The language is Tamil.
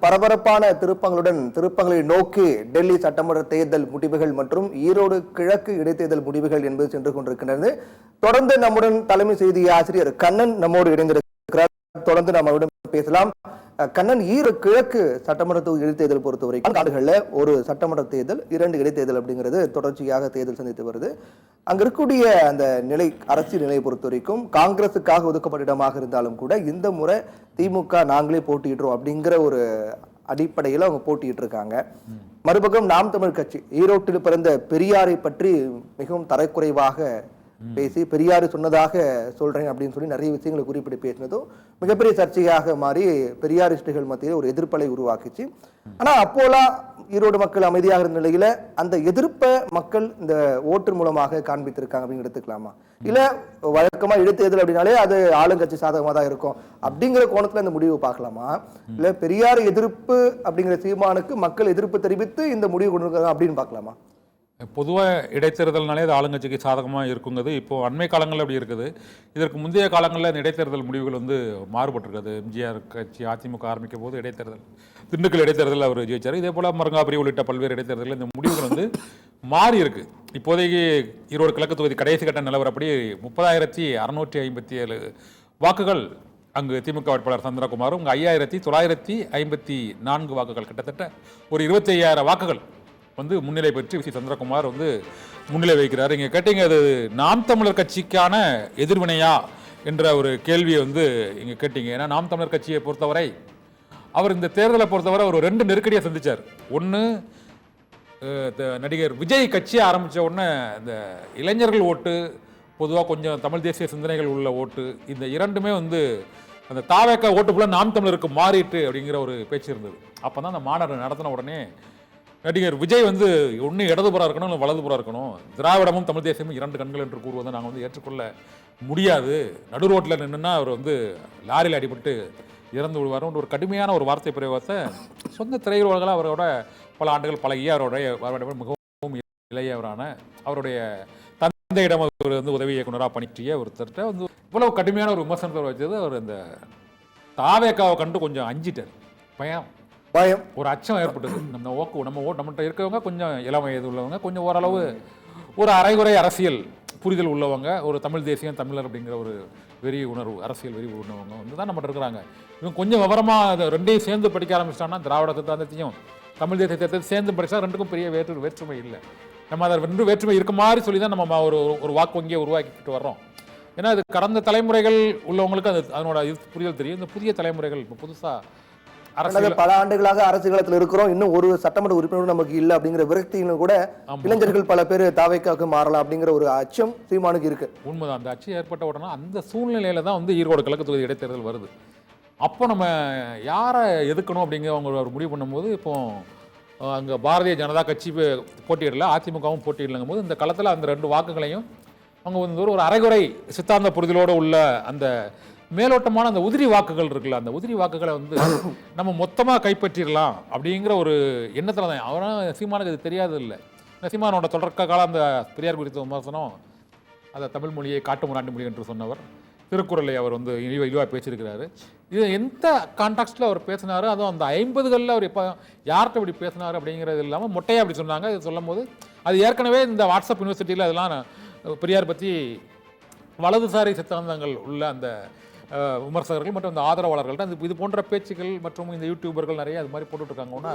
பரபரப்பான திருப்பங்களை நோக்கி டெல்லி சட்டமன்ற தேர்தல் முடிவுகள் மற்றும் ஈரோடு கிழக்கு இடைத்தேர்தல் முடிவுகள் என்பது சென்று கொண்டிருக்கின்றது. தொடர்ந்து நம்முடன் தலைமை செய்தி ஆசிரியர் கண்ணன் நம்மோடு இணைந்திருக்கிறார். தொடர்ந்து நம்மளுடன் பேசலாம். கண்ணன், ஈரோடு கிழக்கு சட்டமன்ற தொகுதி இடைத்தேர்தல் பொறுத்தவரைக்கும் ஆண்டுகளில் ஒரு சட்டமன்ற தேர்தல், 2 இடைத்தேர்தல் அப்படிங்கிறது தொடர்ச்சியாக தேர்தல் சந்தித்து வருது. அங்க இருக்கக்கூடிய அந்த நிலை, அரசியல் நிலையை பொறுத்த வரைக்கும் காங்கிரசுக்காக ஒதுக்கப்பட்ட இடமாக இருந்தாலும் கூட இந்த முறை திமுக நாங்களே போட்டியிடுறோம் அப்படிங்கிற ஒரு அடிப்படையில் அவங்க போட்டிட்டு இருக்காங்க. மறுபக்கம் நாம் தமிழ் கட்சி ஈரோட்டில் பிறந்த பெரியாரை பற்றி மிகவும் தரக்குறைவாக பேசி, பெரியாரு சொன்னதாக சொல்றேன் அப்படின்னு சொல்லி நிறைய விஷயங்களை குறிப்பிட்டு பேசினதும் மிகப்பெரிய சர்ச்சையாக மாறி பெரியாரிஸ்டுகள் மத்தியில் ஒரு எதிர்ப்பலை உருவாக்குச்சு. ஆனா அப்போலாம் ஈரோடு மக்கள் அமைதியாக இருந்த நிலையில அந்த எதிர்ப்பை மக்கள் இந்த ஓட்டு மூலமாக காண்பித்திருக்காங்க அப்படின்னு எடுத்துக்கலாமா? இல்ல வழக்கமா இடைத்தேர்தல் அப்படின்னாலே அது ஆளுங்கட்சி சாதகமா தான் இருக்கும் அப்படிங்கிற கோணத்துல இந்த முடிவு பார்க்கலாமா? இல்ல பெரியார் எதிர்ப்பு அப்படிங்கிற சீமானுக்கு மக்கள் எதிர்ப்பு தெரிவித்து இந்த முடிவு கொண்டு இருக்காங்க அப்படின்னு பார்க்கலாமா? பொதுவாக இடைத்தேர்தல்னாலே அது ஆளுங்கட்சிக்கு சாதகமாக இருக்குங்கிறது இப்போது அண்மை காலங்களில் அப்படி இருக்குது. இதற்கு முந்தைய காலங்களில் இந்த இடைத்தேர்தல் முடிவுகள் மாறுபட்டிருக்குது. எம்ஜிஆர் கட்சி அதிமுக ஆரம்பிக்கும் போது இடைத்தேர்தல், திண்டுக்கல் இடைத்தேர்தலில் அவர் ஜெயிச்சார். இதே போல் மருங்காபுரி உள்ளிட்ட பல்வேறு இடைத்தேர்தலில் இந்த முடிவுகள் மாறி இருக்கு. இப்போதைக்கு ஈரோடு கிழக்கு தொகுதி கடைசி கட்ட நிலவரப்படி 30,657 வாக்குகள் அங்கு திமுக வேட்பாளர் சந்திரகுமாரும், இங்கே 5,954 வாக்குகள், கிட்டத்தட்ட ஒரு 25,000 வாக்குகள் முன்னிலை பெற்று வி சந்திரகுமார் முன்னிலை வைக்கிறார். இங்கே கேட்டீங்க, அது நாம் தமிழர் கட்சிக்கான எதிர்வினையா என்ற ஒரு கேள்வியை இங்கே கேட்டீங்க. ஏன்னா நாம் தமிழர் கட்சியை பொறுத்தவரை அவர் இந்த தேர்தலை பொறுத்தவரை ஒரு 2 நெருக்கடியை சந்திச்சார். ஒன்று, நடிகர் விஜய் கட்சியை ஆரம்பித்த உடனே இந்த இளைஞர்கள் ஓட்டு, பொதுவாக கொஞ்சம் தமிழ் தேசிய சிந்தனைகள் உள்ள ஓட்டு, இந்த இரண்டுமே அந்த தாவேக்கா ஓட்டுக்குள்ள நாம் தமிழருக்கு மாறிட்டு அப்படிங்கிற ஒரு பேச்சு இருந்தது. அப்போ தான் அந்த மாநாடு நடத்தின உடனே நடிகர் விஜய் ஒன்று இடதுபுறம் இருக்கணும், இல்லை வலதுபுறம் இருக்கணும், திராவிடமும் தமிழ் தேசியமும் 2 கண்கள் என்று கூறுவதை நாங்கள் ஏற்றுக்கொள்ள முடியாது, நடு ரோட்டில் நின்றுன்னா அவர் லாரியில் அடிபட்டு இறந்து விடுவார் ஒரு கடுமையான ஒரு வார்த்தை பிரயோகத்தை சொந்த திரையுலகளாக அவரோட பல ஆண்டுகள் பழகிய அவருடைய மிகவும் இளையவரான அவருடைய தந்தையிடம் அவர் உதவி இயக்குனராக பணிற்றிய ஒருத்தர்கிட்ட இவ்வளவு கடுமையான ஒரு விமர்சனத்தை வச்சது. அவர் அந்த தாவேக்காவை கண்டு கொஞ்சம் அஞ்சிட்டார். பயம் ஒரு அச்சம் ஏற்பட்டது. நம்மகிட்ட இருக்கவங்க கொஞ்சம் இளம் வயது உள்ளவங்க, கொஞ்சம் ஓரளவு ஒரு அரைகுறை அரசியல் புரிதல் உள்ளவங்க, ஒரு தமிழ் தேசியம் தமிழர் அப்படிங்கிற ஒரு வெறி உணர்வு, அரசியல் வெறி உணர்வங்க தான் நம்மகிட்ட இருக்கிறாங்க. இவங்க கொஞ்சம் விவரமாக அதை 2ஐயும் சேர்ந்து படிக்க ஆரம்பிச்சிட்டாங்கன்னா, திராவிட சித்தாந்தத்தையும் தமிழ் தேசியத்தை சேர்ந்து படித்தா 2க்கும் பெரிய வேற்றுமை இல்லை. நம்ம அதை 2 வேற்றுமை இருக்க மாதிரி சொல்லி தான் நம்ம ஒரு வாக்கு வங்கியை உருவாக்கிட்டு வர்றோம். ஏன்னா அது கடந்த தலைமுறைகள் உள்ளவங்களுக்கு அதனோட புரிதல் தெரியும். இந்த புதிய தலைமுறைகள் இப்போ புதுசாக பல ஆண்டுகளாக அரசியலத்தில் இருக்கிறோம், இன்னும் ஒரு சட்டமன்ற உறுப்பினர் நமக்கு இல்லை அப்படிங்கிற விரக்தியிலும் கூட இளைஞர்கள் பல பேர் தாவேக்காவுக்கு மாறலாம் அப்படிங்கிற ஒரு அச்சம் சீமானுக்கு இருக்கு. உண்மைதான். அந்த அச்சம் ஏற்பட்ட உடனே அந்த சூழ்நிலையில தான் ஈரோடு கிழக்கு தொகுதி இடைத்தேர்தல் வருது. அப்போ நம்ம யாரை எதுக்கணும் அப்படிங்கிற அவங்க ஒரு முடிவு பண்ணும்போது, இப்போ அங்கே பாரதிய ஜனதா கட்சி போட்டியிடல, அதிமுகவும் போட்டியிடலங்கும் போது இந்த களத்தில் அந்த 2 வாக்குகளையும் அவங்க ஒரு அரைகுறை சித்தாந்த புரிதலோடு உள்ள அந்த மேலோட்டமான அந்த உதிரி வாக்குகள் இருக்குல்ல, அந்த உதிரி வாக்குகளை நம்ம மொத்தமாக கைப்பற்றிடலாம் அப்படிங்கிற ஒரு எண்ணத்தில் தான். அவரும் சீமானுக்கு அது தெரியாது இல்லை. சீமானோட தொடக்க காலம் அந்த பெரியார் குறித்த விமர்சனம், அதை தமிழ் மொழியை காட்டு முராண்டி மொழி என்று சொன்னவர், திருக்குறளை அவர் இழிவாக பேசியிருக்கிறாரு. இது எந்த கான்டாக்ஸ்டில் அவர் பேசினார், அதுவும் அந்த 50களில் அவர் எப்போ யார்கிட்ட இப்படி பேசினார் அப்படிங்கிறது இல்லாமல் மொட்டையாக அப்படி சொன்னாங்க. இது சொல்லும் போது அது ஏற்கனவே இந்த வாட்ஸ்அப் யூனிவர்சிட்டியில் அதெல்லாம் பெரியார் பற்றி வலதுசாரி சித்தாந்தங்கள் உள்ள அந்த விமர்சகர்கள் மற்றும் அந்த ஆதரவாளர்கள்ட்ட இது போன்ற பேச்சுக்கள் மற்றும் இந்த யூடியூபர்கள் நிறைய அது மாதிரி போட்டுட்ருக்காங்க.